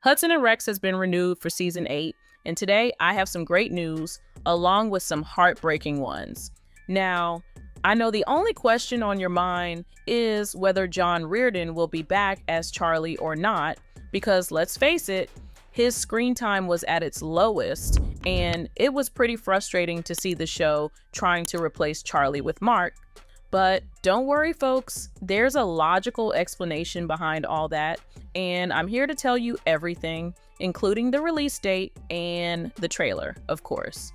Hudson and Rex has been renewed for season 8, and today I have some great news along with some heartbreaking ones. Now, I know the only question on your mind is whether John Reardon will be back as Charlie or not, because let's face it, his screen time was at its lowest, and it was pretty frustrating to see the show trying to replace Charlie with Mark. But don't worry, folks, there's a logical explanation behind all that, and I'm here to tell you everything, including the release date and the trailer, of course.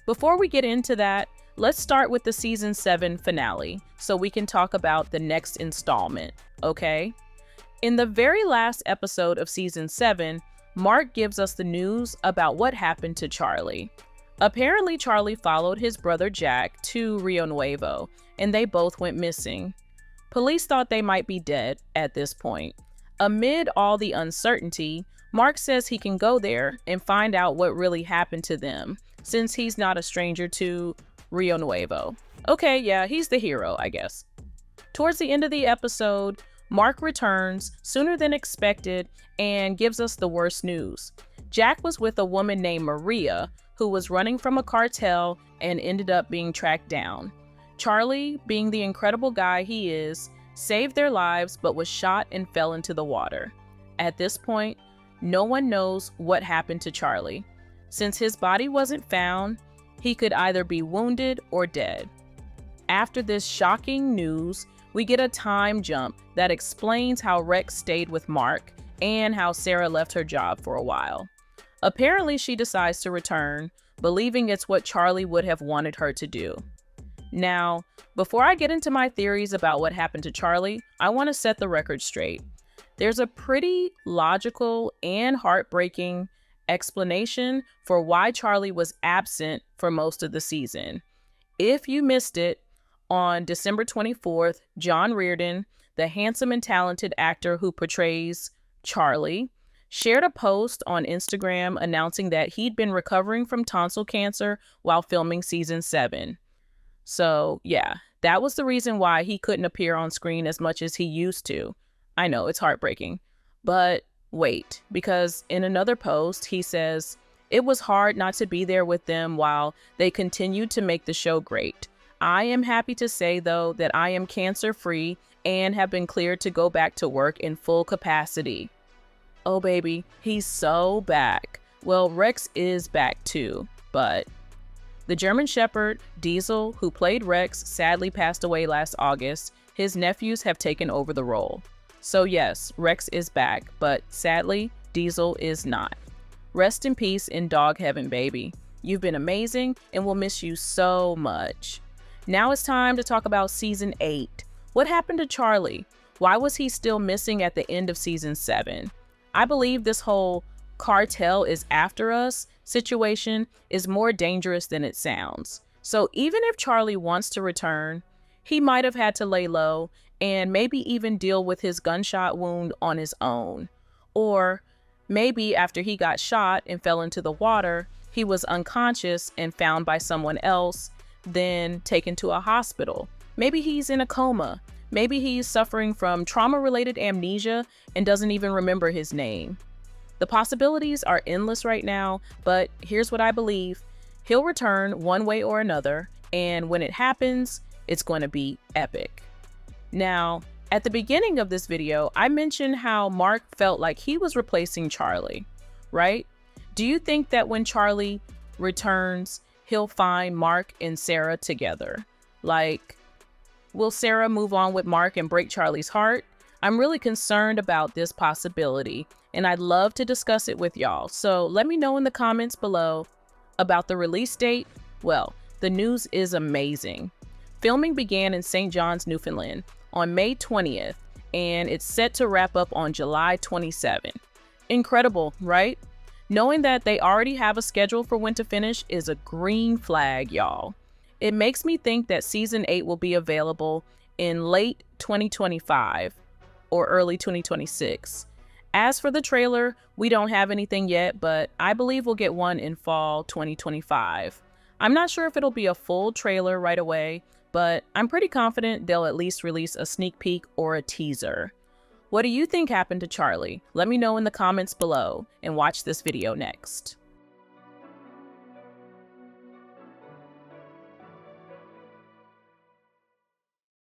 Before we get into that, let's start with the season 7 finale so we can talk about the next installment, okay? In the very last episode of season 7, Mark gives us the news about what happened to Charlie. Apparently, Charlie followed his brother Jack to Rio Nuevo, and they both went missing. Police thought they might be dead at this point. Amid all the uncertainty, Mark says he can go there and find out what really happened to them, since he's not a stranger to Rio Nuevo. Okay, yeah, he's the hero, I guess. Towards the end of the episode, Mark returns sooner than expected and gives us the worst news. Jack was with a woman named Maria, who was running from a cartel and ended up being tracked down. Charlie, being the incredible guy he is, saved their lives but was shot and fell into the water. At this point, no one knows what happened to Charlie. Since his body wasn't found, he could either be wounded or dead. After this shocking news, we get a time jump that explains how Rex stayed with Mark and how Sarah left her job for a while. Apparently, she decides to return, believing it's what Charlie would have wanted her to do. Now, before I get into my theories about what happened to Charlie, I want to set the record straight. There's a pretty logical and heartbreaking explanation for why Charlie was absent for most of the season. If you missed it, on December 24th, John Reardon, the handsome and talented actor who portrays Charlie, shared a post on Instagram announcing that he'd been recovering from tonsil cancer while filming season 7. So yeah, that was the reason why he couldn't appear on screen as much as he used to. I know, it's heartbreaking. But wait, because in another post, he says, "It was hard not to be there with them while they continued to make the show great. I am happy to say, though, that I am cancer-free and have been cleared to go back to work in full capacity." Oh baby, he's so back. Well, Rex is back too, but the German Shepherd, Diesel, who played Rex, sadly passed away last August. His nephews have taken over the role. So yes, Rex is back, but sadly, Diesel is not. Rest in peace in dog heaven, baby. You've been amazing and we'll miss you so much. Now it's time to talk about season 8. What happened to Charlie? Why was he still missing at the end of season 7? I believe this whole cartel is after us situation is more dangerous than it sounds. So even if Charlie wants to return, he might have had to lay low and maybe even deal with his gunshot wound on his own. Or maybe after he got shot and fell into the water, he was unconscious and found by someone else, then taken to a hospital. Maybe he's in a coma. Maybe he's suffering from trauma-related amnesia and doesn't even remember his name. The possibilities are endless right now, but here's what I believe. He'll return one way or another, and when it happens, it's going to be epic. Now, at the beginning of this video, I mentioned how Mark felt like he was replacing Charlie, right? Do you think that when Charlie returns, he'll find Mark and Sarah together? Like, will Sarah move on with Mark and break Charlie's heart? I'm really concerned about this possibility, and I'd love to discuss it with y'all. So let me know in the comments below. About the release date, well, the news is amazing. Filming began in St. John's, Newfoundland on May 20th, and it's set to wrap up on July 27th. Incredible, right? Knowing that they already have a schedule for when to finish is a green flag, y'all. It makes me think that season 8 will be available in late 2025 or early 2026. As for the trailer, we don't have anything yet, but I believe we'll get one in fall 2025. I'm not sure if it'll be a full trailer right away, but I'm pretty confident they'll at least release a sneak peek or a teaser. What do you think happened to Charlie? Let me know in the comments below, and watch this video next.